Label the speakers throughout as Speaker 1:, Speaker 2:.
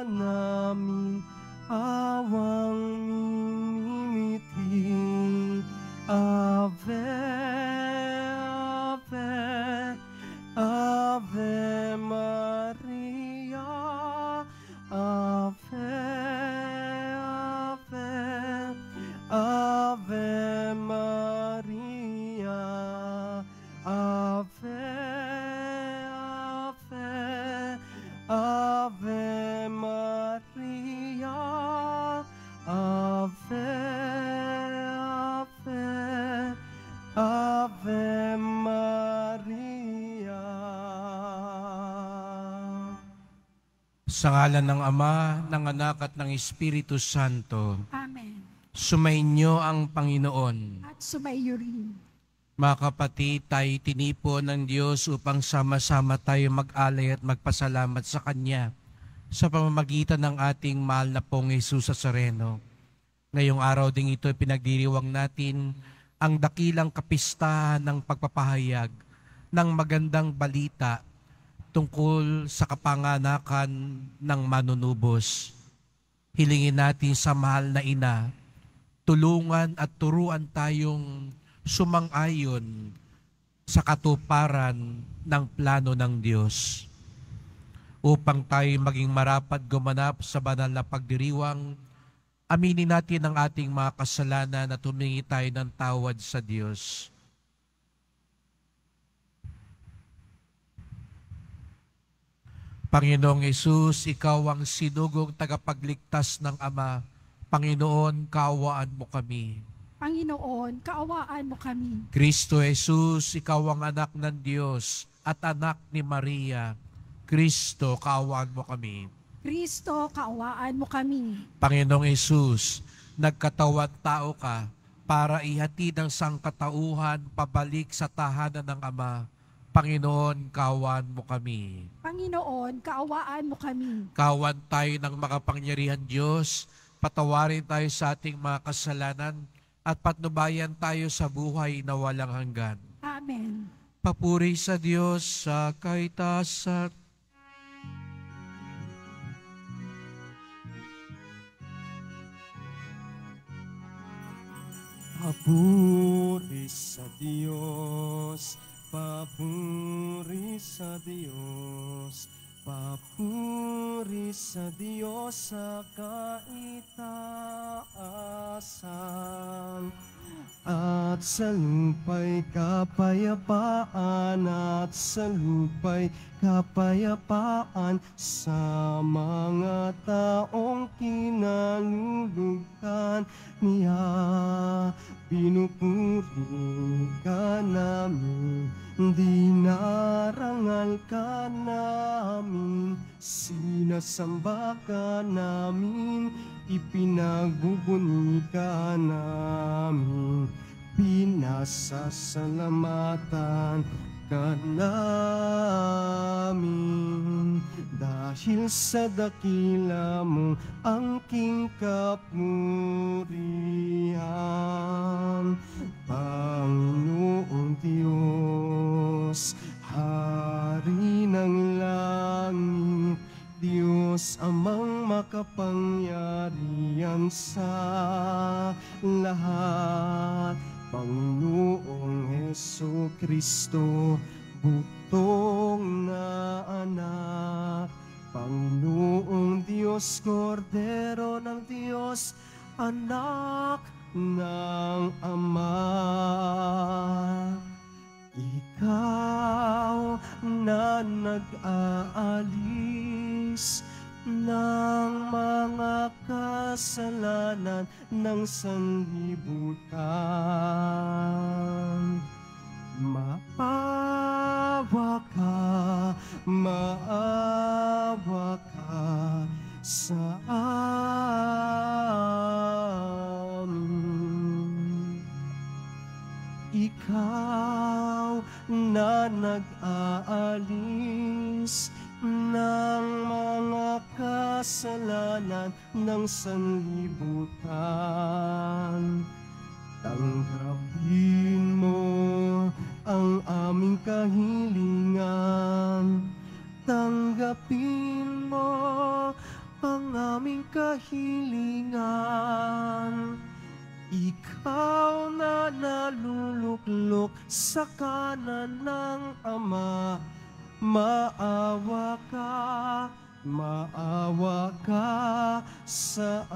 Speaker 1: namin awang minimiti. Ave, Ave, Ave Maria, Ave, Ave, Ave Maria, Ave, Ave, Ave Maria, Ave, Ave, Ave Maria.
Speaker 2: Sa ngalan ng Ama, ng Anak at ng Espiritu Santo.
Speaker 3: Amen.
Speaker 2: Sumainyo ang Panginoon.
Speaker 3: At sumaiyo rin.
Speaker 2: Mga kapatid, tayo tinipon ng Diyos upang sama-sama tayo mag-alay at magpasalamat sa Kanya sa pamamagitan ng ating mahal na pong Jesus Nazareno. Ngayong araw ding ito, pinagdiriwang natin ang dakilang kapistahan ng pagpapahayag ng magandang balita tungkol sa kapanganakan ng manunubos. Hilingin natin sa mahal na Ina, tulungan at turuan tayong sumang-ayon sa katuparan ng plano ng Diyos. Upang tayo maging marapat gumanap sa banal na pagdiriwang, aminin natin ang ating mga kasalanan at humingi tayo ng tawad sa Diyos. Panginoong Hesus, Ikaw ang sinugong tagapagligtas ng Ama. Panginoon, kaawaan mo kami.
Speaker 3: Panginoon, kaawaan mo kami.
Speaker 2: Kristo Jesus, Ikaw ang anak ng Diyos at anak ni Maria. Kristo, kaawaan mo kami.
Speaker 3: Kristo, kaawaan mo kami.
Speaker 2: Panginoong Hesus, nagkatawang tao ka para ihatid ang sangkatauhan pabalik sa tahanan ng Ama. Panginoon, kaawaan mo kami.
Speaker 3: Panginoon, kaawaan mo kami.
Speaker 2: Kaawaan tayo ng makapangyarihan Diyos, patawarin tayo sa ating mga kasalanan at patnubayan tayo sa buhay na walang hanggan.
Speaker 3: Amen.
Speaker 2: Papuri sa Diyos sa kaitasan.
Speaker 1: Papuri sa Diyos, papuri sa Diyos, papuri sa Diyos sa kaitaasan. At sa lupa'y kapayapaan, at sa lupa'y kapayapaan sa mga taong kinalulugtan niya. Pinupuri ka namin, dinarangal ka namin, sinasamba ka namin, ipinagbubuni ka namin, pinasasalamatan ka namin. Dahil sa dakila mo angking kapurihan, Panginoong Diyos, Hari ng langit, Diyos amang makapangyarihan sa lahat. Panginoong Jesucristo, butong na anak, Panginoong Diyos, Kordero ng Diyos, anak ng Ama. Ikaw na nag-aalis ng mga kasalanan ng sanlibutan. Maawa ka sa amin. Ikaw na nag-aalis ng mga kasalanan ng sanlibutan. Tanggapin mo ang aming kahilingan, tanggapin mo ang aming kahilingan. Ikaw na naluluklok sa kanan ng Ama, maawa ka sa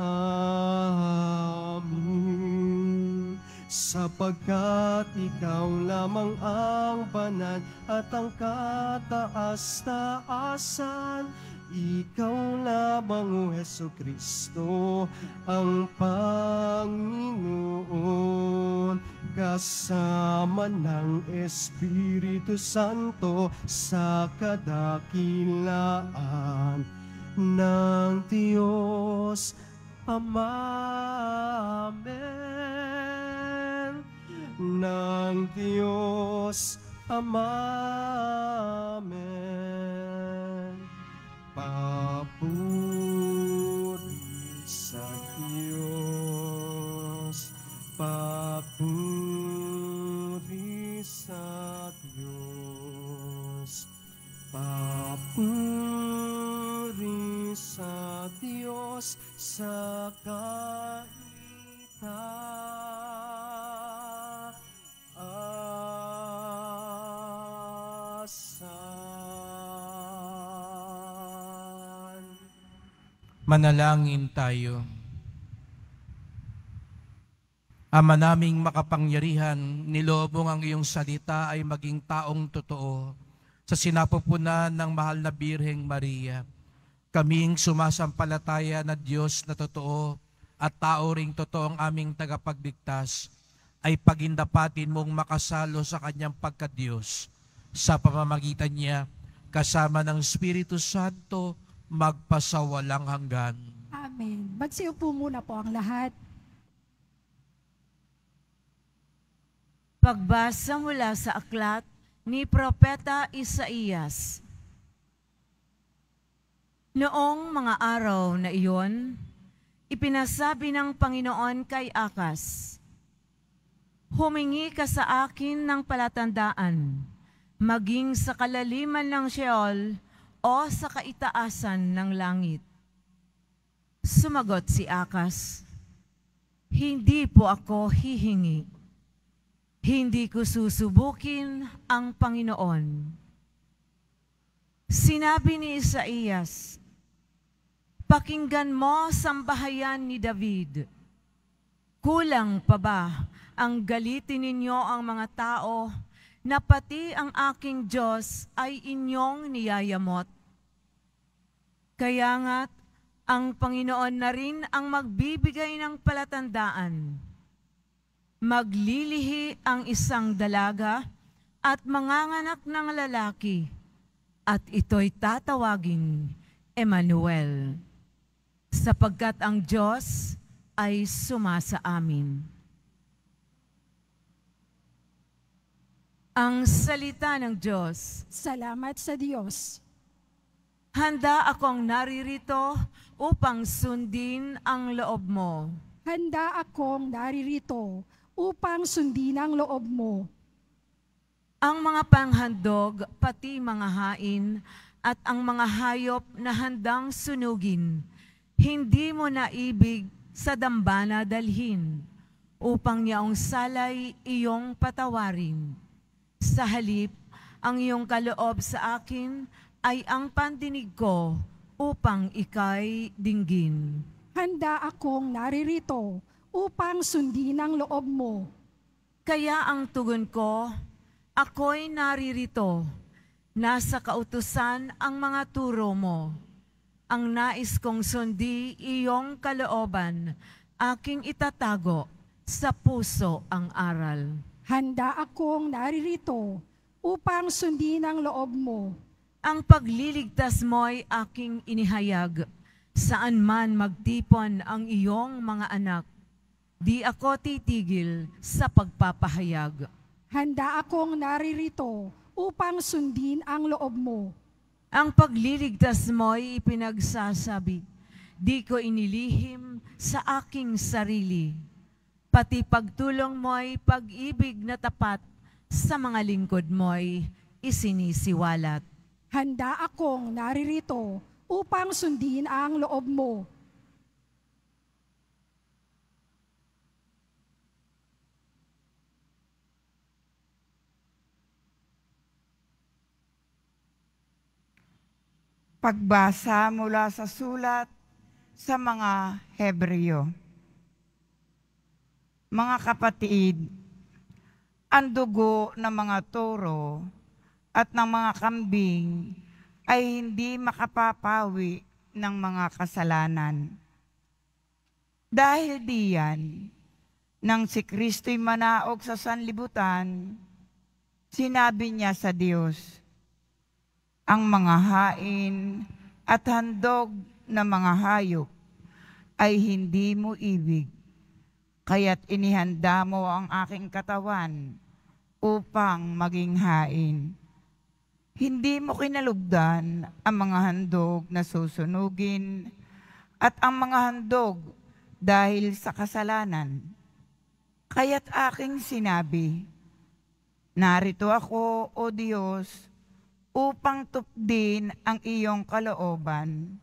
Speaker 1: amin. Sapagkat ikaw lamang ang banal at ang kataas-taasan, ikaw lamang, O Jesucristo, ang Panginoon, kasama ng Espiritu Santo sa kadakilaan ng Diyos Ama. Amen. Ng Diyos Ama. Amen. Papuri sa Diyos, papuri sa Diyos, papuri sa Diyos sa kaitaasan.
Speaker 2: Manalangin tayo. Ama naming makapangyarihan, niloob mo ang iyong salita ay maging taong totoo sa sinapupunan ng mahal na Birheng Maria. Kaming sumasampalataya na Diyos na totoo at tao ring totoo ang aming tagapagligtas, ay pagindapatin mong makasalo sa kanyang pagka-Diyos. Sa pamamagitan niya, kasama ng Espiritu Santo, magpasawalang hanggan.
Speaker 3: Amen. Magsiupo muna po ang lahat.
Speaker 4: Pagbasa mula sa aklat ni Propeta Isaías. Noong mga araw na iyon, ipinasabi ng Panginoon kay Akas, "Humingi ka sa akin ng palatandaan, maging sa kalaliman ng Sheol o sa kaitaasan ng langit." Sumagot si Akas, "Hindi po ako hihingi. Hindi ko susubukin ang Panginoon." Sinabi ni Isaías, "Pakinggan mo, sambahayan ni David. Kulang pa ba ang galitin ninyo ang mga tao na pati ang aking Diyos ay inyong niyayamot? Kaya nga't ang Panginoon na rin ang magbibigay ng palatandaan. Maglilihi ang isang dalaga at manganganak ng lalaki, at ito'y tatawagin Emmanuel, sapagkat ang Diyos ay sumasa amin." Ang salita ng Diyos.
Speaker 3: Salamat sa Diyos.
Speaker 4: Handa akong naririto upang sundin ang loob mo.
Speaker 3: Handa akong naririto upang sundin ang loob mo.
Speaker 4: Ang mga panghandog, pati mga hain, at ang mga hayop na handang sunugin, hindi mo naibig sa dambana dalhin, upang yaong salay iyong patawarin. Sa halip, ang iyong kaloob sa akin ay ang pandinig ko, upang ika'y dinggin.
Speaker 3: Handa akong naririto upang sundin ang loob mo.
Speaker 4: Kaya ang tugon ko, ako'y naririto. Nasa kautusan ang mga turo mo. Ang nais kong sundi iyong kalooban, aking itatago sa puso ang aral.
Speaker 3: Handa akong naririto upang sundin ang loob mo.
Speaker 4: Ang pagliligtas mo'y aking inihayag, saan man magtipon ang iyong mga anak. Di ako titigil sa pagpapahayag.
Speaker 3: Handa akong naririto upang sundin ang loob mo.
Speaker 4: Ang pagliligtas mo'y ipinagsasabi, di ko inilihim sa aking sarili. Pati pagtulong mo'y pag-ibig na tapat, sa mga lingkod mo'y isinisiwalat.
Speaker 3: Handa akong naririto upang sundin ang loob mo.
Speaker 5: Pagbasa mula sa sulat sa mga Hebreo. Mga kapatid, ang dugo ng mga toro at ng mga kambing ay hindi makapapawi ng mga kasalanan. Dahil diyan, nang si Kristo'y manaog sa sanlibutan, sinabi niya sa Diyos, ang mga hain at handog na mga hayop ay hindi mo ibig, kaya't inihanda mo ang aking katawan upang maging hain. Hindi mo kinalugdan ang mga handog na susunugin at ang mga handog dahil sa kasalanan. Kaya't aking sinabi, narito ako, O Diyos, upang tupdin ang iyong kalooban,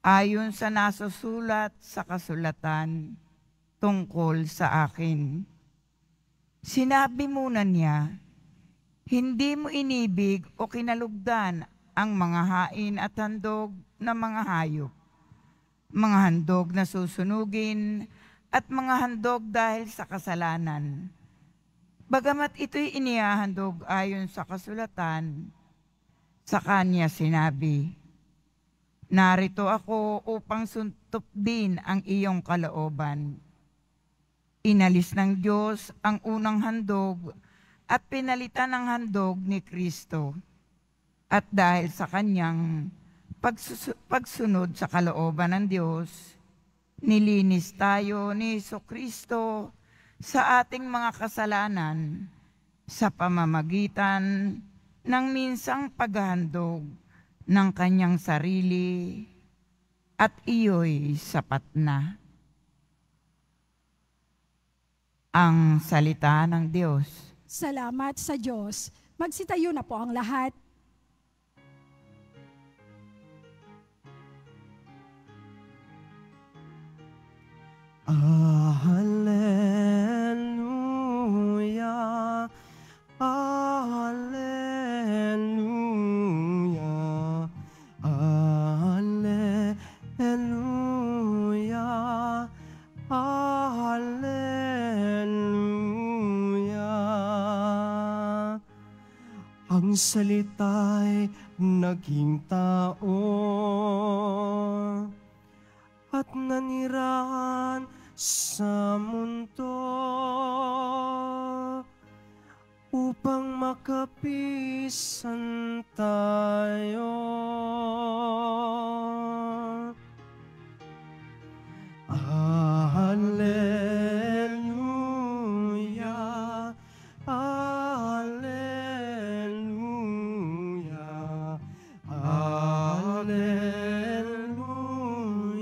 Speaker 5: ayon sa nasusulat sa kasulatan tungkol sa akin. Sinabi muna niya, hindi mo inibig o kinalugdan ang mga hain at handog na mga hayop, mga handog na susunugin at mga handog dahil sa kasalanan. Bagamat ito'y inihahandog ayon sa kasulatan, sa kanya sinabi, narito ako upang suntup din ang iyong kalooban. Inalis ng Diyos ang unang handog at pinalitan ng handog ni Kristo. At dahil sa kanyang pagsunod sa kalooban ng Diyos, nilinis tayo ni Jesucristo sa ating mga kasalanan sa pamamagitan ng minsang paghahandog ng kanyang sarili, at iyo'y sapat na. Ang salita ng Diyos.
Speaker 3: Salamat sa Diyos. Magsitayo na po ang lahat.
Speaker 1: Hallelujah, hallelujah, hallelujah, hallelujah. Ang salita'y naging tao at nanirahan sa mundo upang makapisan tayo. Hallelujah, hallelujah,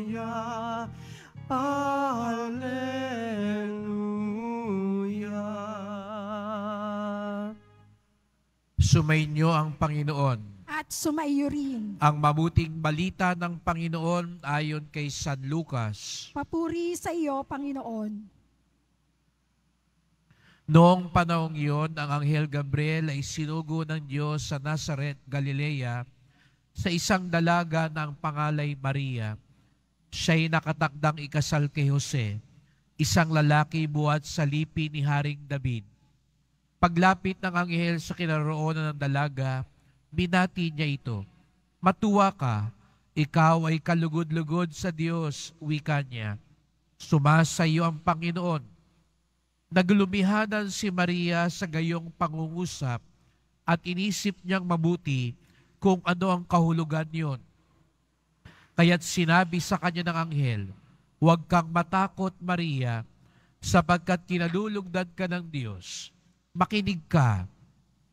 Speaker 1: hallelujah, hallelujah.
Speaker 2: Sumainyo ang Panginoon.
Speaker 3: At sumaiyo rin.
Speaker 2: Ang mabuting balita ng Panginoon ayon kay San Lucas.
Speaker 3: Papuri sa iyo, Panginoon.
Speaker 2: Noong panahong iyon, ang Anghel Gabriel ay sinugo ng Diyos sa Nazaret, Galilea, sa isang dalaga na ang pangalay Maria. Siya'y nakatakdang ikasal kay Jose, isang lalaki buhat sa lipi ni Haring David. Paglapit ng anghel sa kinaroonan ng dalaga, binati niya ito. Matuwa ka, ikaw ay kalugod-lugod sa Diyos, wika niya. Sumasa iyo ang Panginoon. Naglumihanan si Maria sa gayong pangungusap at inisip niyang mabuti kung ano ang kahulugan niyon. Kaya't sinabi sa kanya ng anghel, huwag kang matakot, Maria, sapagkat kinalulugdan ka ng Diyos. Makinig ka,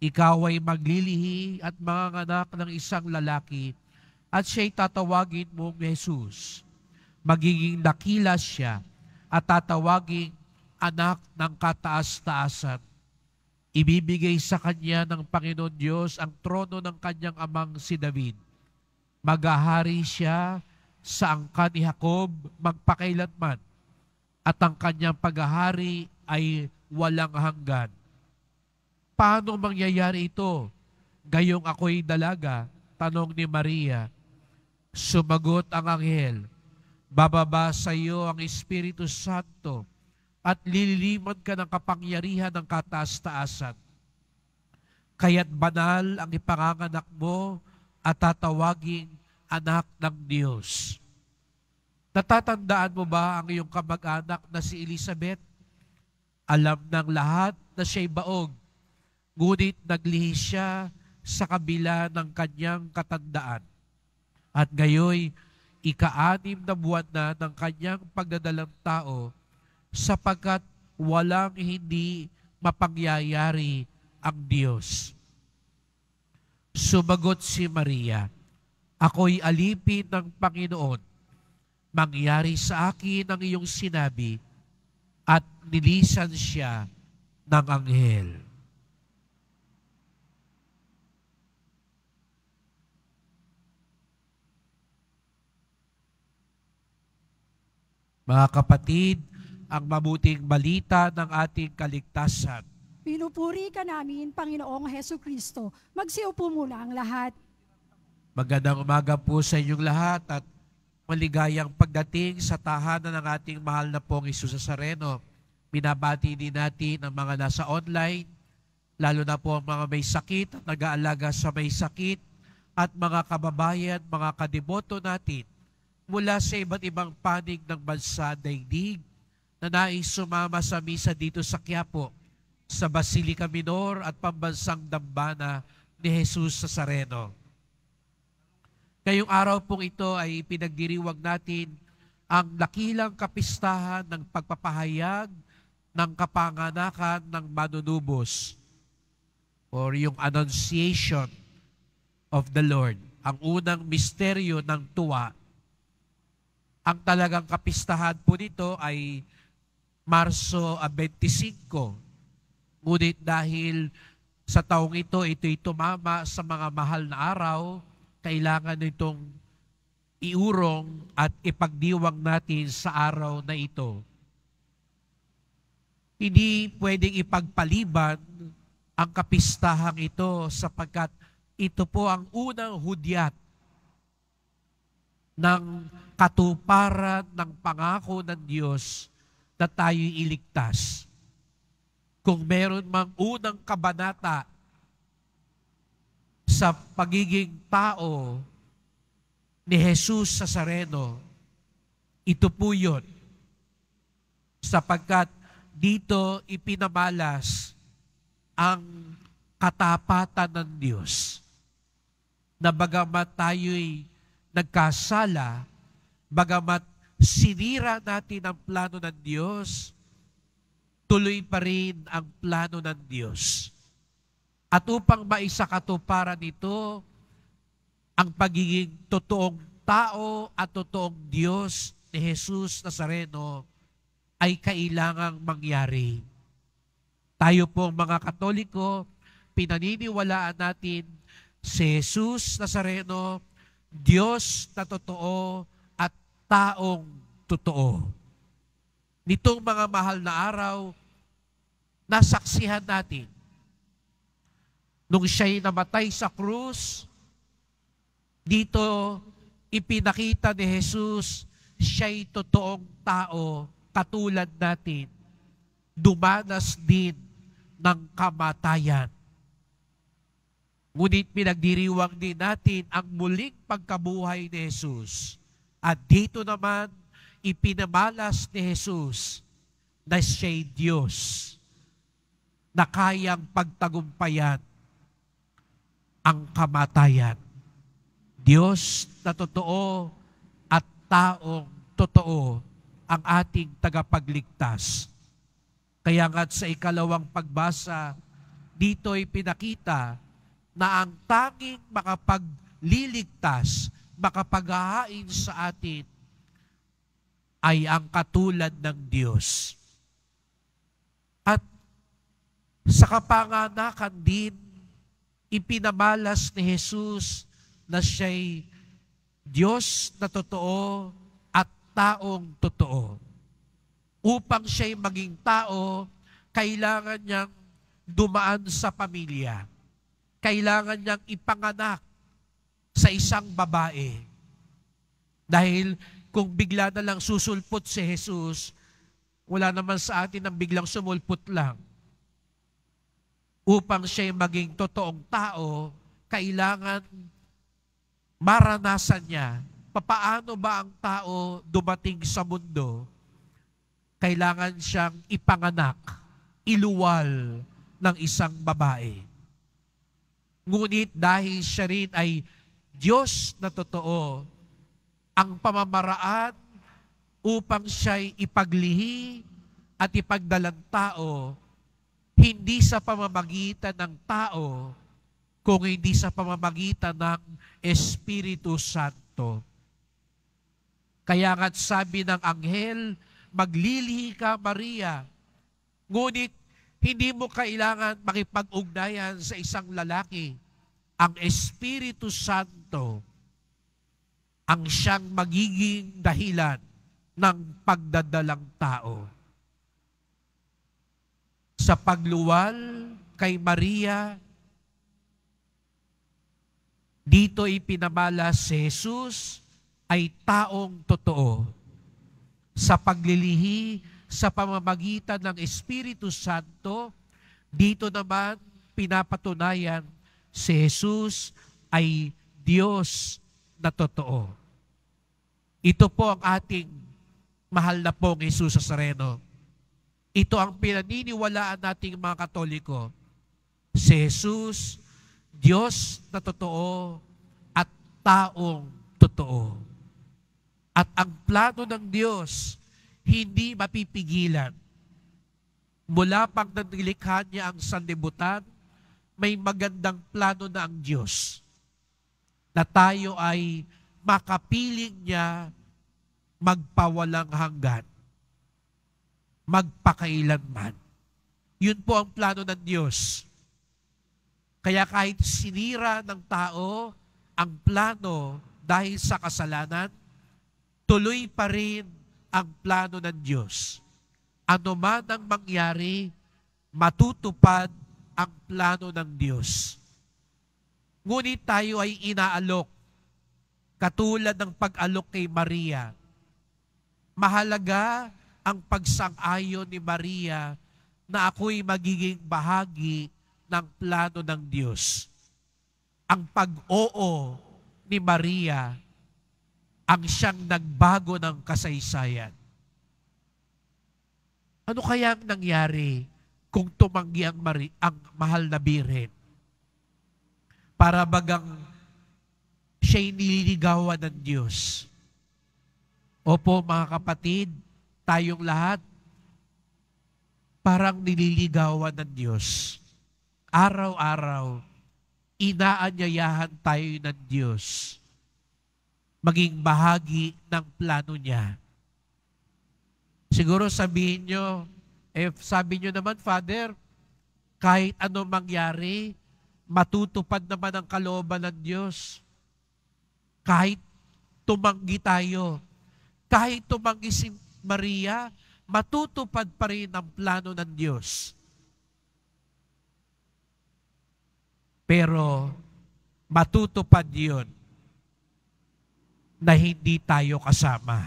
Speaker 2: ikaw ay maglilihi at manganganak ng isang lalaki at siya'y tatawagin mong Jesus. Magiging dakila siya at tatawaging anak ng kataas-taasan. Ibibigay sa kanya ng Panginoon Diyos ang trono ng kanyang amang si David. Maghahari siya sa angkan ni Jacob magpakailanman at ang kanyang paghahari ay walang hanggan. Paano mangyayari ito? Gayong ako'y dalaga, tanong ni Maria. Sumagot ang anghel, bababa sa iyo ang Espiritu Santo at lililimon ka ng kapangyarihan ng kataas-taasan. Kaya't banal ang ipanganganak mo at tatawaging anak ng Diyos. Natatandaan mo ba ang iyong kamag-anak na si Elizabeth? Alam ng lahat na siya'y baog, ngunit naglihis siya sa kabila ng kanyang katandaan. At gayoy, ika-6 na buwan na ng kanyang pagdadalang tao, sapagkat walang hindi mapangyayari ang Diyos. Sumagot si Maria, ako'y alipin ng Panginoon. Mangyari sa akin ang iyong sinabi, at nilisan siya ng anghel. Mga kapatid, ang mabuting balita ng ating kaligtasan.
Speaker 3: Pinupuri ka namin, Panginoong Hesus Kristo. Magsiupo muna ang lahat.
Speaker 2: Magandang umaga po sa inyong lahat at maligayang pagdating sa tahanan ng ating mahal na pong Hesus Nazareno. Binabati din natin ang mga nasa online, lalo na po ang mga may sakit at nag-aalaga sa may sakit at mga kababayan, mga kadeboto natin mula sa iba't ibang panig ng bansa daigdig na nais sumama sa misa dito sa Quiapo, sa Basilica Minor at Pambansang Dambana ni Hesus Nazareno. Ngayong araw pong ito ay pinagdiriwang natin ang dakilang kapistahan ng pagpapahayag ng kapanganakan ng manunubos or yung Annunciation of the Lord, ang unang misteryo ng tuwa. Ang talagang kapistahan po nito ay Marso 25. Ngunit dahil sa taong ito'y tumama sa mga mahal na araw, kailangan nitong iurong at ipagdiwang natin sa araw na ito. Hindi pwedeng ipagpaliban ang kapistahang ito sapagkat ito po ang unang hudyat ng katuparan ng pangako ng Diyos na tayo'y iligtas. Kung meron mang unang kabanata sa pagiging tao ni Hesus Nazareno, ito po yun. Sapagkat dito ipinamalas ang katapatan ng Diyos na bagamat tayo'y nagkasala, bagamat sinira natin ang plano ng Diyos, tuloy pa rin ang plano ng Diyos. At upang maisakatuparan nito, ang pagiging totoong tao at totoong Diyos ni Hesus Nazareno ay kailangang mangyari. Tayo pong mga Katoliko, pinaniniwalaan natin si Hesus Nazareno, Diyos na totoo at taong totoo. Nitong mga mahal na araw, nasaksihan natin nung siya'y namatay sa krus, dito ipinakita ni Jesus, siya'y totoong tao, katulad natin, dumanas din ng kamatayan. Ngunit pinagdiriwang din natin ang muling pagkabuhay ni Jesus. At dito naman, ipinamalas ni Jesus na siya'y Diyos na kayang pagtagumpayan ang kamatayan. Diyos na totoo at taong totoo ang ating tagapagligtas. Kaya nga't sa ikalawang pagbasa, dito'y pinakita na ang tanging makapagliligtas, makapaghahain sa atin ay ang katulad ng Diyos. At sa kapanganakan din, ipinamalas ni Jesus na siya'y Diyos na totoo at taong totoo. Upang siya'y maging tao, kailangan niyang dumaan sa pamilya. Kailangan niyang ipanganak sa isang babae. Dahil kung bigla na lang susulpot si Jesus, wala naman sa atin ang biglang sumulpot lang. Upang siya maging totoong tao, kailangan maranasan niya. Papaano ba ang tao dumating sa mundo? Kailangan siyang ipanganak, iluwal ng isang babae. Ngunit dahil siya rin ay Diyos na totoo, ang pamamaraan upang siya'y ipaglihi at ipagdalang tao, hindi sa pamamagitan ng tao, kung hindi sa pamamagitan ng Espiritu Santo. Kaya nga't sabi ng anghel, maglilihi ka, Maria. Ngunit hindi mo kailangan makipag-ugnayan sa isang lalaki. Ang Espiritu Santo ang siyang magiging dahilan ng pagdadalang tao. Sa pagluwal kay Maria, dito ipinamala si Jesus ay taong totoo. Sa paglilihi, sa pamamagitan ng Espiritu Santo, dito naman pinapatunayan si Jesus ay Diyos na totoo. Ito po ang ating mahal na pong Jesus Nazareno. Ito ang pinaniniwalaan nating mga Katoliko. Si Jesus, Diyos na totoo at taong totoo. At ang plano ng Diyos, hindi mapipigilan. Mula pang nilikha niya ang sanlibutan, may magandang plano na ang Diyos na tayo ay makapiling niya magpawalang hanggan, magpakailanman. Yun po ang plano ng Diyos. Kaya kahit sinira ng tao ang plano dahil sa kasalanan, tuloy pa rin ang plano ng Diyos. Ano man ang mangyari, matutupad ang plano ng Diyos. Ngunit tayo ay inaalok, katulad ng pag-alok kay Maria. Mahalaga ang pagsang-ayon ni Maria na ako'y magiging bahagi ng plano ng Diyos. Ang pag-oo ni Maria ang siyang nagbago ng kasaysayan. Ano kaya ang nangyari kung tumanggi ang mahal na Birhen? Para bagang siya'y nililigawan ng Diyos. Opo mga kapatid, tayong lahat, parang nililigawan ng Diyos. Araw-araw, inaanyayahan tayo ng Diyos maging bahagi ng plano niya. Siguro sabihin nyo, sabi nyo naman, Father, kahit ano mangyari, matutupad naman ang kalooban ng Diyos. Kahit tumanggi tayo, kahit tumanggi si Maria, matutupad pa rin ang plano ng Diyos. Pero matutupad yun na hindi tayo kasama.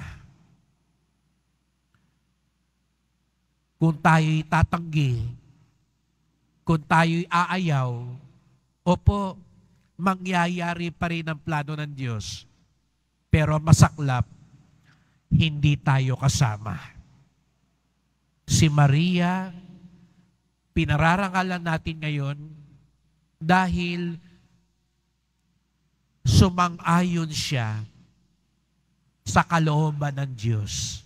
Speaker 2: Kung tayo'y tatanggi, kung tayo'y aayaw, opo, mangyayari pa rin ang plano ng Diyos. Pero masaklap, hindi tayo kasama. Si Maria, pinararangalan natin ngayon dahil sumang-ayon siya sa kalooban ng Diyos.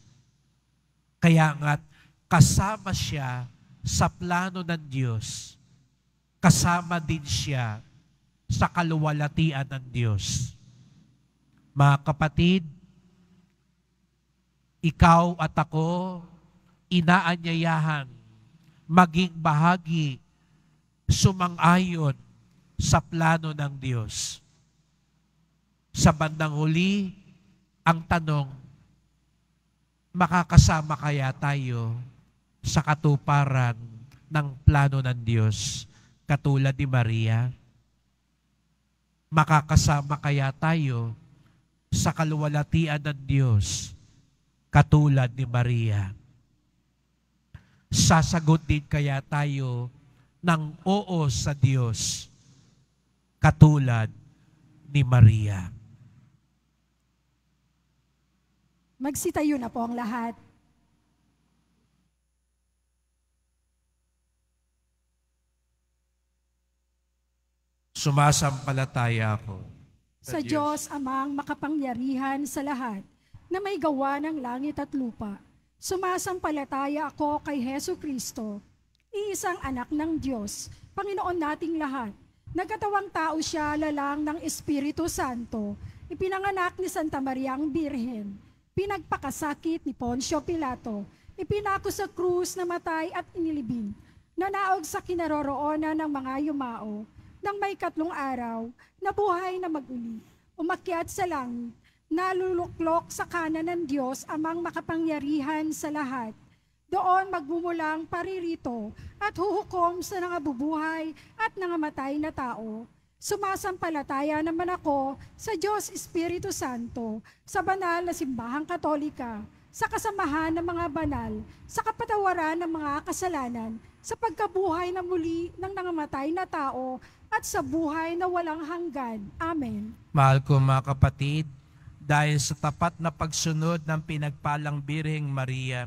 Speaker 2: Kaya nga't kasama siya sa plano ng Diyos. Kasama din siya sa kaluwalhatian ng Diyos. Mga kapatid, ikaw at ako, inaanyayahan maging bahagi, sumang-ayon sa plano ng Diyos. Sa bandang huli, ang tanong, makakasama kaya tayo sa katuparan ng plano ng Diyos katulad ni Maria? Makakasama kaya tayo sa kaluwalhatian ng Diyos, katulad ni Maria. Sasagot din kaya tayo ng oo sa Diyos, katulad ni Maria.
Speaker 3: Magsitayo na po ang lahat.
Speaker 2: Sumasampalataya ako
Speaker 3: Sa Diyos amang makapangyarihan sa lahat, na may gawa ng langit at lupa. Sumasampalataya ako kay Hesu Kristo, iisang anak ng Diyos, Panginoon nating lahat. Nagkatawang tao siya lalang ng Espiritu Santo, ipinanganak ni Santa Maria ang Birhen, pinagpakasakit ni Poncio Pilato, ipinako sa krus na matay at inilibing, nanaog sa kinaroroonan ng mga yumao, nang may 3 araw, nabuhay na mag-uli, umakyat sa langit, naluluklok sa kanan ng Diyos amang makapangyarihan sa lahat. Doon magmumulang paririto at huhukom sa nangabubuhay at nangamatay na tao. Sumasampalataya naman ako sa Diyos Espiritu Santo, sa banal na simbahang katolika, sa kasamahan ng mga banal, sa kapatawaran ng mga kasalanan, sa pagkabuhay na muli ng nangamatay na tao, at sa buhay na walang hanggan. Amen.
Speaker 2: Mahal ko mga kapatid, dahil sa tapat na pagsunod ng pinagpalang Birheng Maria,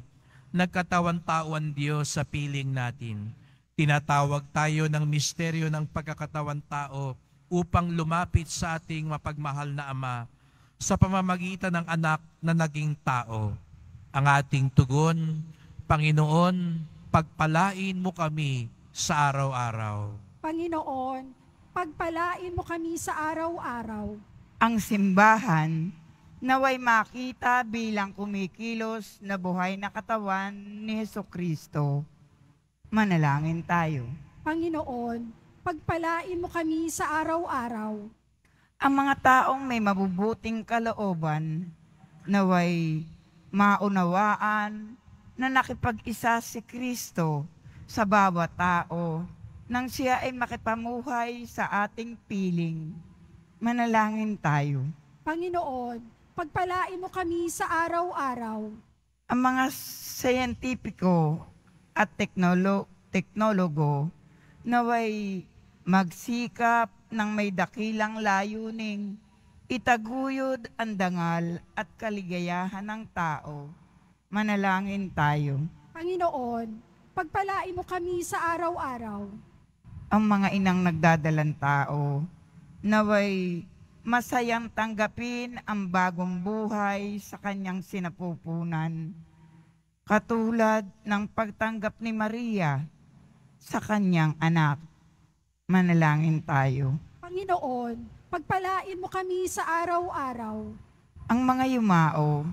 Speaker 2: nagkatawan-tao ang Diyos sa piling natin. Tinatawag tayo ng misteryo ng pagkakatawan-tao upang lumapit sa ating mapagmahal na Ama sa pamamagitan ng anak na naging tao. Ang ating tugon, Panginoon, pagpalain mo kami sa araw-araw.
Speaker 3: Panginoon, pagpalain mo kami sa araw-araw.
Speaker 5: Ang simbahan naway makita bilang kumikilos na buhay na katawan ni Hesukristo. Manalangin tayo.
Speaker 3: Panginoon, pagpalain mo kami sa araw-araw.
Speaker 5: Ang mga taong may mabubuting kalooban naway maunawaan na nakipag-isa si Kristo sa bawat tao nang siya ay makipamuhay sa ating piling. Manalangin tayo.
Speaker 3: Panginoon, pagpalain mo kami sa araw-araw.
Speaker 5: Ang mga siyentipiko at teknologo naway magsikap ng may dakilang layuning itaguyod ang dangal at kaligayahan ng tao. Manalangin tayo.
Speaker 3: Panginoon, pagpalain mo kami sa araw-araw.
Speaker 5: Ang mga inang nagdadalang tao naway masayang tanggapin ang bagong buhay sa kanyang sinapupunan, katulad ng pagtanggap ni Maria sa kanyang anak. Manalangin tayo.
Speaker 3: Panginoon, pagpalain mo kami sa araw-araw.
Speaker 5: Ang mga yumao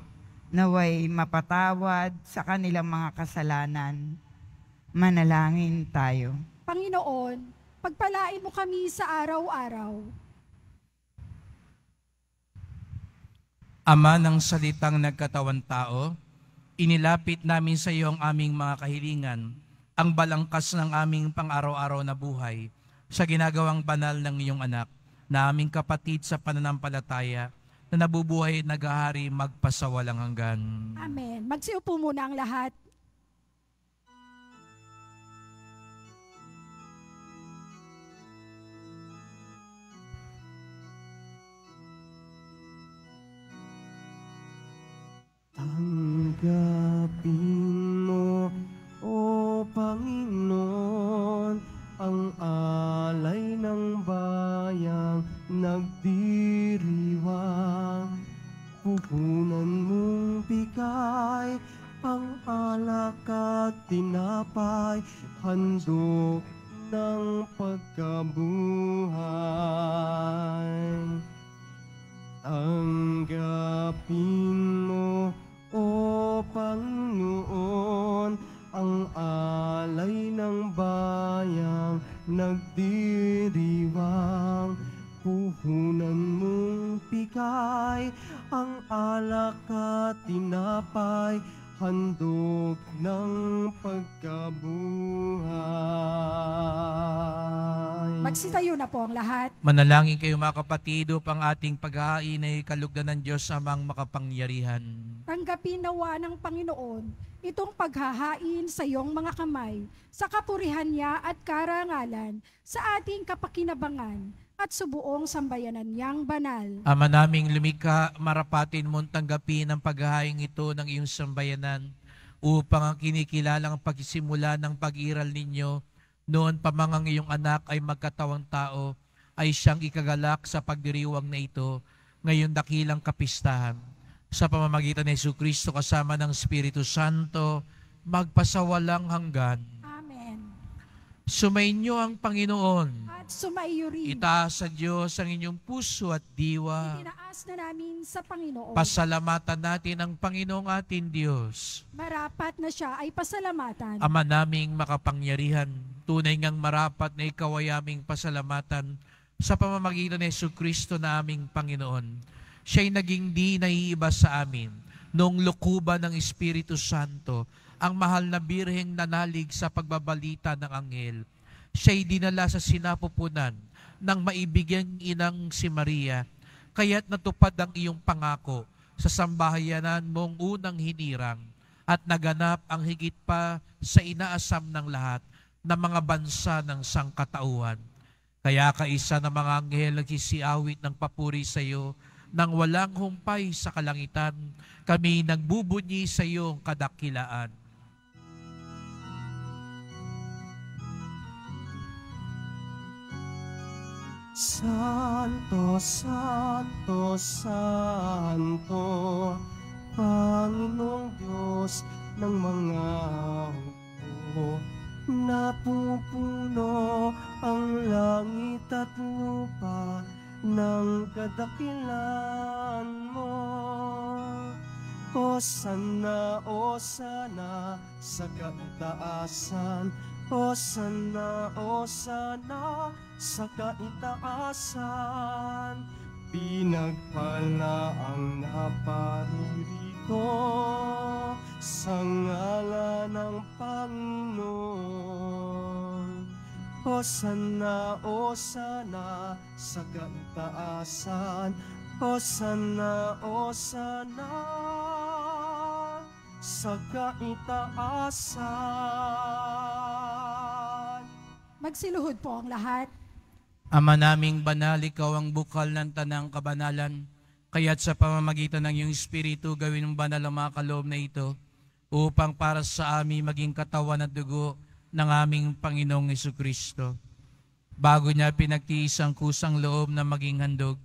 Speaker 5: naway mapatawad sa kanilang mga kasalanan. Manalangin tayo.
Speaker 3: Panginoon, pagpalain mo kami sa araw-araw.
Speaker 2: Ama ng salitang nagkatawan tao, inilapit namin sa iyo ang aming mga kahilingan, ang balangkas ng aming pang-araw-araw na buhay, sa ginagawang banal ng iyong anak, na aming kapatid sa pananampalataya, na nabubuhay at naghahari magpasawalang hanggan.
Speaker 3: Amen. Magsiupo muna ang lahat.
Speaker 1: Tanggapin mo, O Panginoon, ang alay ng bayang nagdiriwang. Puhunan mong bigay ang alak at tinapay, handog ng pagkabuhay. Tanggapin mo, O Panginoon, ang alay ng bayang nagdiriwang. Puhunan mong bigay ang alak at tinapay, handog ng pagkabuhay.
Speaker 3: Magsitayo na po ang lahat.
Speaker 2: Manalangin kayo mga kapatid upang ating paghahain ay kalugdan ng Diyos amang makapangyarihan.
Speaker 3: Tanggapin nawa ng Panginoon itong paghahain sa iyong mga kamay, sa kapurihan niya at karangalan, sa ating kapakinabangan at subuong sambayanan niyang banal.
Speaker 2: Ama naming lumikha, marapatin mong tanggapin ang paghahain ito ng iyong sambayanan upang ang kinikilalang pagsisimula ng pag-iral ninyo noon pa mang ang iyong anak ay magkatawang tao ay siyang ikagalak sa pagdiriwang na ito ngayon dakilang kapistahan. Sa pamamagitan ni Jesucristo kasama ng Espiritu Santo, magpasawalang hanggan.
Speaker 3: Amen.
Speaker 2: Sumainyo ang Panginoon.
Speaker 3: At sumaiyo rin.
Speaker 2: Itaas sa Diyos ang inyong puso at diwa.
Speaker 3: Itinaas na namin sa Panginoon.
Speaker 2: Pasalamatan natin ang Panginoong ating Diyos.
Speaker 3: Marapat na siya ay pasalamatan.
Speaker 2: Ama naming makapangyarihan, tunay ngang marapat na ikaw ay aming pasalamatan sa pamamagitan ni Jesucristo na aming Panginoon. Siya'y naging di naiiba sa amin noong lukuban ng Espiritu Santo, ang mahal na birheng nanalig sa pagbabalita ng anghel. Siya'y dinala sa sinapupunan ng maibigyang inang si Maria, kaya't natupad ang iyong pangako sa sambahayanan mong unang hinirang at naganap ang higit pa sa inaasam ng lahat ng mga bansa ng sangkatauhan. Kaya kaisa ng mga anghel nagsisiawit ng papuri sa iyo, nang walang humpay sa kalangitan, kami nagbubunyi sa iyong kadakilaan.
Speaker 1: Santo, Santo, Santo, Panginoong Diyos ng mga hukbo, napupuno ang langit at lupa ng kadakilan mo. Hosana, Hosana sa kaitaasan, Hosana, Hosana sa kaitaasan. Pinagpala ang naparirito sa ngalan ng Panginoon. Hosana, Hosana sa kaitaasan, Hosana, Hosana sa kaitaasan.
Speaker 3: Magsiluhod po ang lahat.
Speaker 2: Ama naming banal, ikaw ang bukal ng tanang kabanalan, kaya't sa pamamagitan ng iyong Espiritu gawin mong banal ang mga kaloob na ito, upang para sa amin maging katawan at dugo ng aming Panginoong Jesucristo. Bago niya pinagtiis ang kusang loob na maging handog,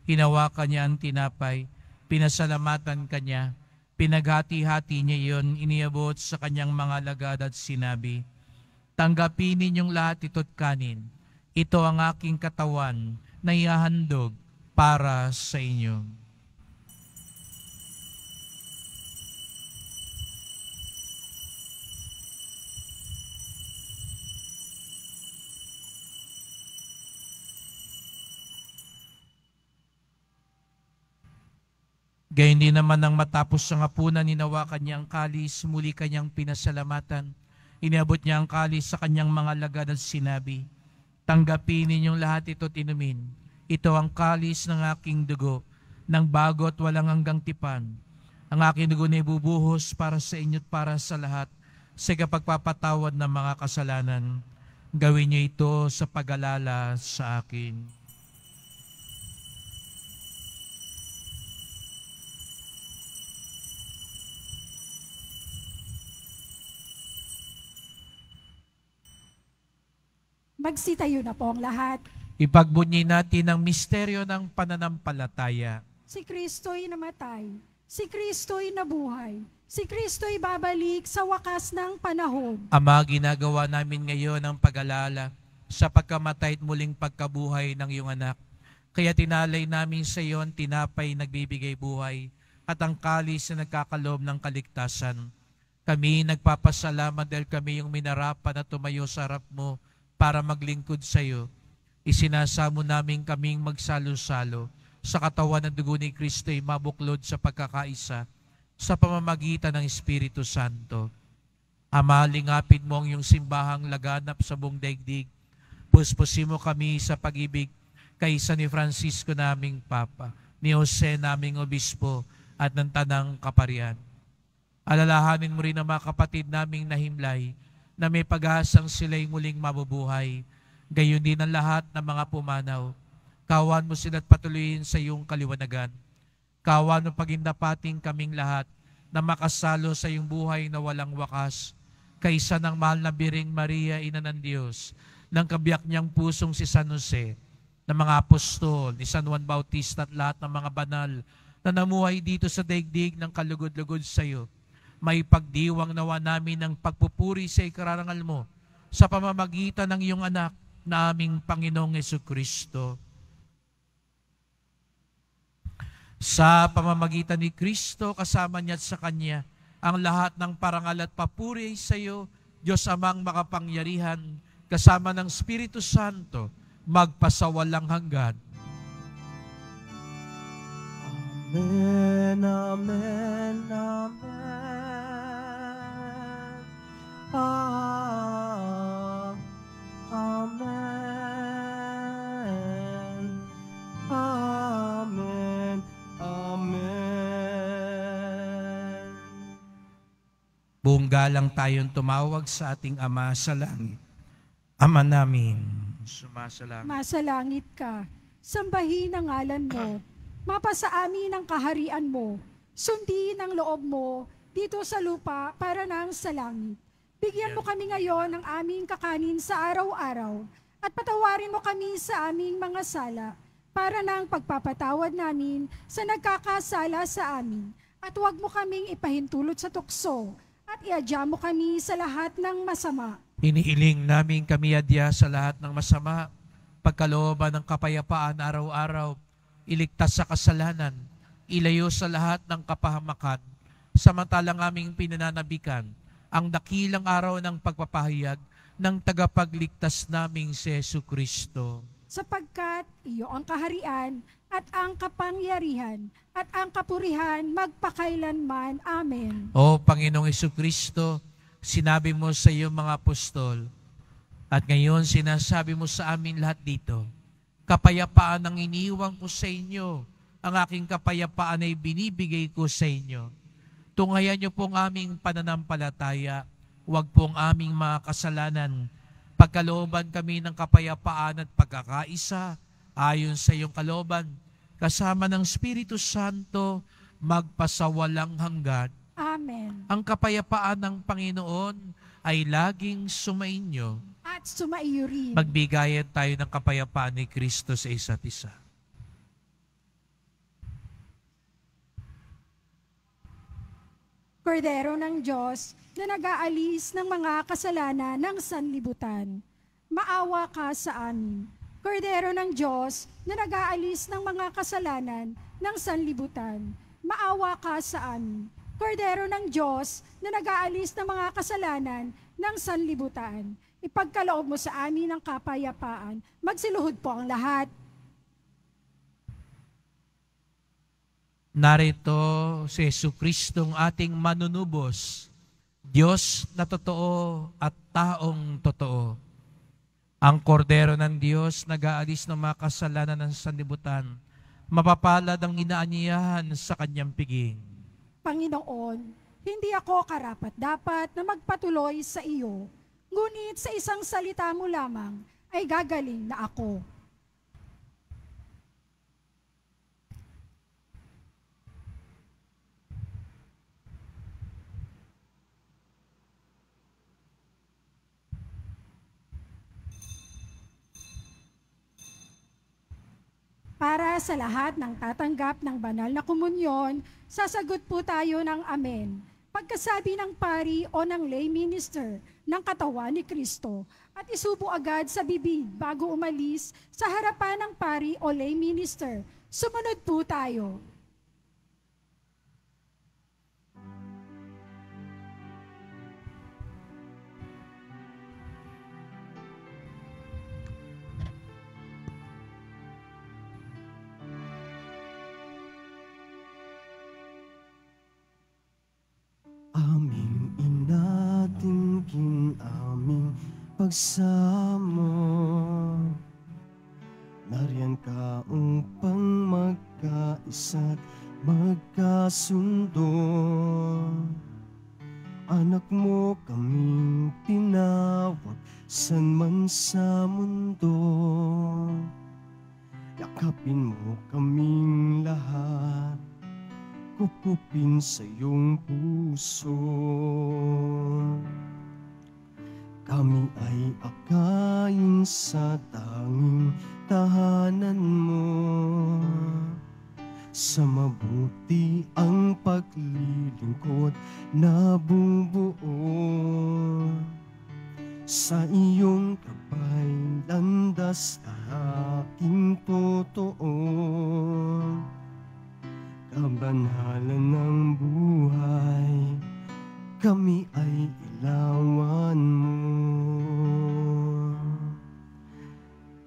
Speaker 2: hinawakan niya ang tinapay, pinasalamatan kanya, pinaghati-hati niya iyon, iniabot sa kanyang mga alagad at sinabi, "Tanggapin ninyong lahat ito't kanin. Ito ang aking katawan na ihahandog para sa inyo." Gayun din naman nang matapos ang hapunan, hinawakan niya ang kalis, muli kanyang pinasalamatan. Iniabot niya ang kalis sa kanyang mga alagad at sinabi, "Tanggapin ninyong lahat ito't inumin. Ito ang kalis ng aking dugo, ng bago at walang hanggang tipan. Ang aking dugo na ibubuhos para sa inyo at para sa lahat sa kapagpapatawad ng mga kasalanan. Gawin niyo ito sa pag-alala sa akin."
Speaker 3: Magsitayo na po ang lahat.
Speaker 2: Ipagbunyi natin ang misteryo ng pananampalataya.
Speaker 3: Si Kristo'y namatay. Si Kristo'y nabuhay. Si Kristo'y babalik sa wakas ng panahon.
Speaker 2: Ama, ginagawa namin ngayon ang pag-alala sa pagkamatay at muling pagkabuhay ng iyong anak. Kaya tinalay namin sa iyo ang tinapay nagbibigay buhay at ang kalis na nagkakaloob ng kaligtasan. Kami nagpapasalamat dahil kami yung minarapan na tumayo sa harap mo para maglingkod sa iyo. Isinasamo namin kaming magsalo-salo sa katawan ng dugo ni Kristo ay mabuklod sa pagkakaisa sa pamamagitan ng Espiritu Santo. Ama, lingapin mo ang iyong simbahang laganap sa buong daigdig. Puspusin mo kami sa pag-ibig kaysa ni Francisco naming Papa, ni Jose naming Obispo, at ng Tanang Kaparian. Alalahanin mo rin ang mga kapatid naming nahimlay na may pag-asang sila'y muling mabubuhay. Gayon din ang lahat ng mga pumanaw. Kawan mo sila at patuloyin sa iyong kaliwanagan. Kawan mo pagindapating kaming lahat na makasalo sa iyong buhay na walang wakas. Kaysa ng mahal na Biring Maria, Ina ng Diyos, ng kabiyak niyang pusong si San Jose, ng mga apostol, ni San Juan Bautista at lahat ng mga banal na namuhay dito sa daigdig ng kalugod-lugod sa iyo. May pagdiwang nawa namin ng pagpupuri sa ikarangal mo sa pamamagitan ng iyong anak na aming Panginoong Jesucristo. Sa pamamagitan ni Kristo, kasama niya at sa Kanya, ang lahat ng parangal at papuri sa iyo, Diyos Amang makapangyarihan, kasama ng Espiritu Santo, magpasawalang hanggan.
Speaker 1: Amen, amen, amen. Amen. Amen. Amen.
Speaker 2: Buong galang tayong tumawag sa ating Ama sa langit. Ama namin, sumasalangit.
Speaker 3: Masalangit ka, sambahin ang ngalan mo, mapasa amin ang kaharian mo, sundin ang loob mo dito sa lupa para nang sa langit. Bigyan mo kami ngayon ng aming kakanin sa araw-araw at patawarin mo kami sa aming mga sala para nang pagpapatawad namin sa nagkakasala sa amin. At huwag mo kaming ipahintulot sa tukso at iadya mo kami sa lahat ng masama.
Speaker 2: Inihiling namin kami adya sa lahat ng masama, pagkalooban ng kapayapaan araw-araw, iligtas sa kasalanan, ilayo sa lahat ng kapahamakan, samantalang aming pinananabikan ang dakilang araw ng pagpapahayag ng tagapagligtas naming si Jesucristo.
Speaker 3: Sapagkat iyo ang kaharian at ang kapangyarihan at ang kapurihan magpakailanman. Amen.
Speaker 2: O Panginoong Jesucristo, sinabi mo sa iyong mga apostol, at ngayon sinasabi mo sa amin lahat dito, kapayapaan ang iniiwan ko sa inyo, ang aking kapayapaan ay binibigay ko sa inyo. Tunghayan niyo pong aming pananampalataya, huwag pong aming mga kasalanan. Pagkalooban kami ng kapayapaan at pagkakaisa, ayon sa iyong kalooban, kasama ng Espiritu Santo, magpasawalang hanggan.
Speaker 3: Amen.
Speaker 2: Ang kapayapaan ng Panginoon ay laging sumainyo.
Speaker 3: At sumaiyo rin.
Speaker 2: Magbigayan tayo ng kapayapaan ni Kristo sa isa't isa.
Speaker 3: Kordero ng Diyos na nag-aalis ng mga kasalanan ng sanlibutan, maawa ka sa amin. Kordero ng Diyos na nag-aalis ng mga kasalanan ng sanlibutan, maawa ka sa amin. Kordero ng Diyos na nag-aalis ng mga kasalanan ng sanlibutan, ipagkaloob mo sa amin ang kapayapaan. Magsiluhod po ang lahat.
Speaker 2: Narito si Jesucristong ating manunubos, Diyos na totoo at taong totoo. Ang kordero ng Diyos nag-aalis ng mga kasalanan ng sanlibutan, mapapalad ang inaanyayahan sa kanyang piging.
Speaker 3: Panginoon, hindi ako karapat-dapat na magpatuloy sa iyo, ngunit sa isang salita mo lamang ay gagaling na ako. Para sa lahat ng tatanggap ng banal na komunyon, sasagot po tayo ng Amen. Pagkasabi ng pari o ng lay minister ng katawan ni Kristo at isubo agad sa bibig bago umalis sa harapan ng pari o lay minister. Sumunod po tayo.
Speaker 1: Aming inatingin aming pagsamo. nariyan ka upang magkaisa't magkasundo. Anak mo kaming tinawag, san man sa mundo. Yakapin mo kaming lahat, kupupin sa iyong puso. Kami ay akayin sa tanging tahanan mo. Sa mabuti ang paglilingkod na bubuo. Sa iyong gabay landas aking totoo. Kabanalan ng buhay, kami ay ilawan mo.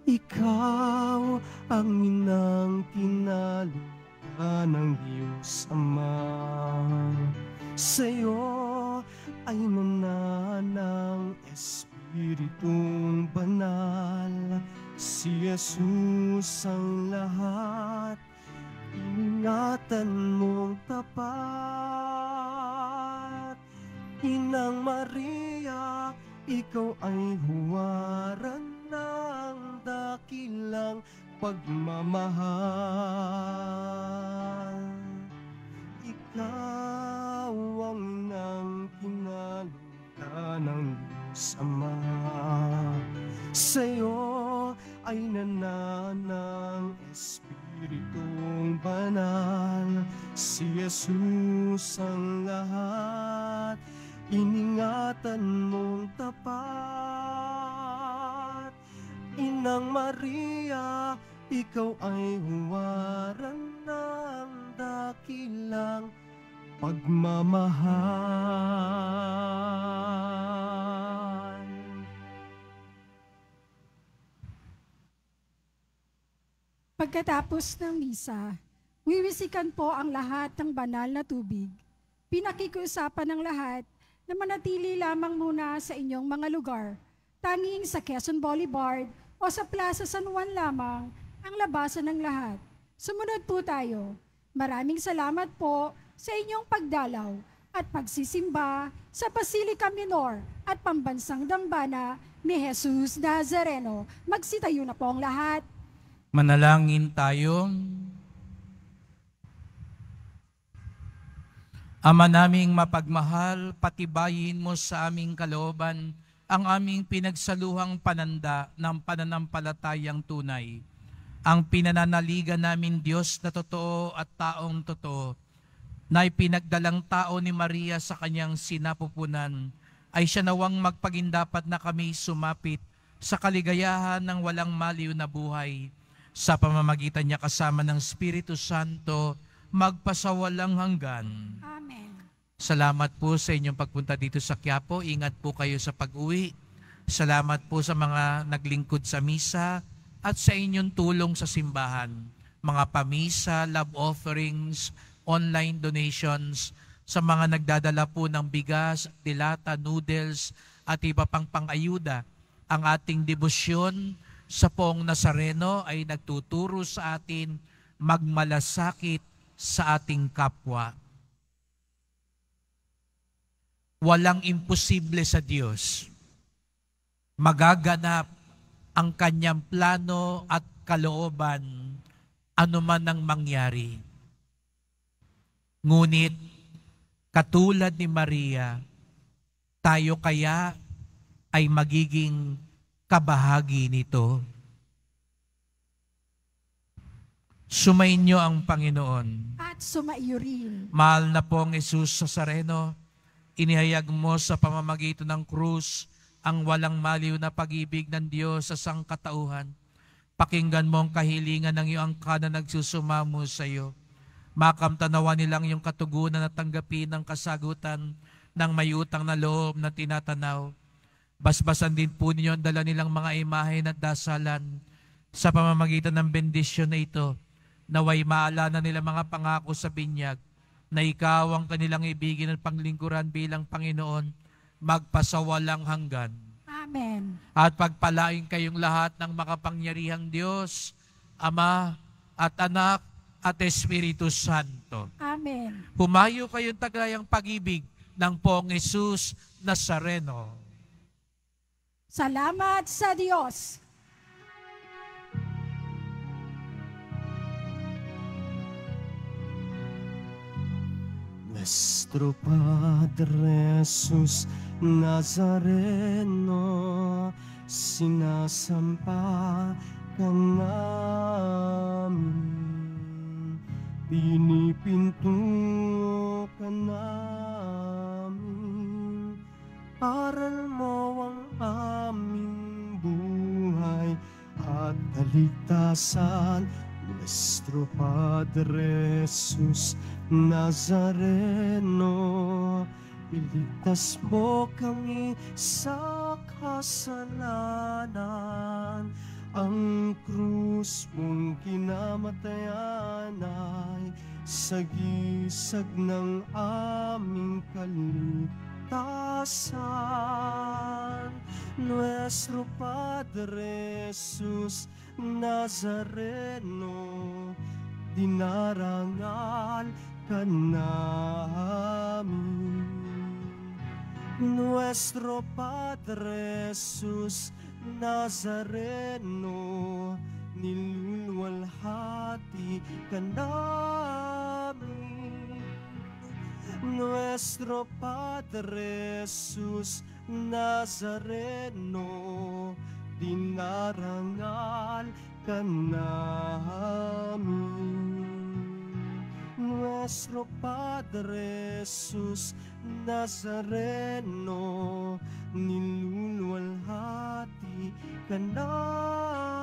Speaker 1: Ikaw ang inang kinalugdan ng Diyos Ama. Sa'yo ay nananang Espiritong Banal. Si Jesus ang lahat, ingatan mong tapat. Inang Maria, ikaw ay huwaran ng dakilang pagmamahal. Ikaw ang nang kinalugdan ng Diyos Ama. Sa'yo ay nananang Espiritong Banal. Si Jesus ang lahat, iningatan mong tapat. Inang Maria, ikaw ay huwaran ng dakilang pagmamahal.
Speaker 3: Pagkatapos ng misa, wiwisikan po ang lahat ng banal na tubig. Pinakikiusapan ng lahat na manatili lamang muna sa inyong mga lugar. Tanging sa Quezon Boulevard o sa Plaza San Juan lamang ang labasan ng lahat. Sumunod po tayo. Maraming salamat po sa inyong pagdalaw at pagsisimba sa Basilica Minor at Pambansang Dambana ni Jesus Nazareno. Magsitayo na po ang lahat.
Speaker 2: Manalangin tayo. Ama naming mapagmahal, patibayin mo sa aming kalooban ang aming pinagsaluhang pananda ng pananampalatayang tunay. Ang pinananaligan namin Diyos na totoo at taong totoo, na ipinagdalang tao ni Maria sa kanyang sinapupunan, ay siya nawang magpagindapat na kami sumapit sa kaligayahan ng walang maliw na buhay. Sa pamamagitan niya kasama ng Espiritu Santo, magpasawalang hanggan.
Speaker 3: Amen.
Speaker 2: Salamat po sa inyong pagpunta dito sa Quiapo. Ingat po kayo sa pag-uwi. Salamat po sa mga naglingkod sa misa at sa inyong tulong sa simbahan. Mga pamisa, love offerings, online donations, sa mga nagdadala po ng bigas, dilata, noodles, at iba pang pang-ayuda. Ang ating debosyon sa Poong Nazareno ay nagtuturo sa atin magmalasakit sa ating kapwa. Walang imposible sa Diyos. Magaganap ang kanyang plano at kalooban anuman ang mangyari. Ngunit, katulad ni Maria, tayo kaya ay magiging kabahagi nito. Sumainyo ang Panginoon.
Speaker 3: At sumaiyo rin.
Speaker 2: Mahal na pong Jesus Nazareno, inihayag mo sa pamamagitan ng krus ang walang maliw na pag-ibig ng Diyos sa sangkatauhan. Pakinggan mo ang kahilingan ng iyong angka na nagsusumamo sa iyo. Makamtanawa nilang iyong katugunan at tanggapin ang kasagutan ng may utang na loob na tinatanaw. Basbasan din po ninyo ang dala nilang mga imahen at dasalan sa pamamagitan ng bendisyon na ito. Naway maalala nila mga pangako sa binyag na ikaw ang kanilang ibigin at panglingkuran bilang Panginoon, magpasawalang hanggan.
Speaker 3: Amen.
Speaker 2: At pagpalain kayong lahat ng makapangyarihang Diyos, Ama at Anak at Espiritu Santo.
Speaker 3: Amen.
Speaker 2: Pumayo kayong tagayang pag-ibig ng Poong Jesus Nazareno.
Speaker 3: Salamat sa Diyos.
Speaker 1: Nuestro Padre Jesus Nazareno, sinasampa ka namin, pinipinto ka namin, aral mo ang aming buhay at kaligtasan. Nuestro Padre Jesus Nazareno, iligtas mo kami sa kasalanan. Ang krus mong kinamatayan ay sagisag ng aming kaligtasan. Nuestro Padre Jesus Nazareno, dinarangal ka namin. Nuestro Padre Jesus Nazareno, niluluwalhati ka namin. Nuestro Padre Jesus Nazareno, dinarangal ka namin. Nuestro Padre Jesus Nazareno, niluluwalhati ka namin.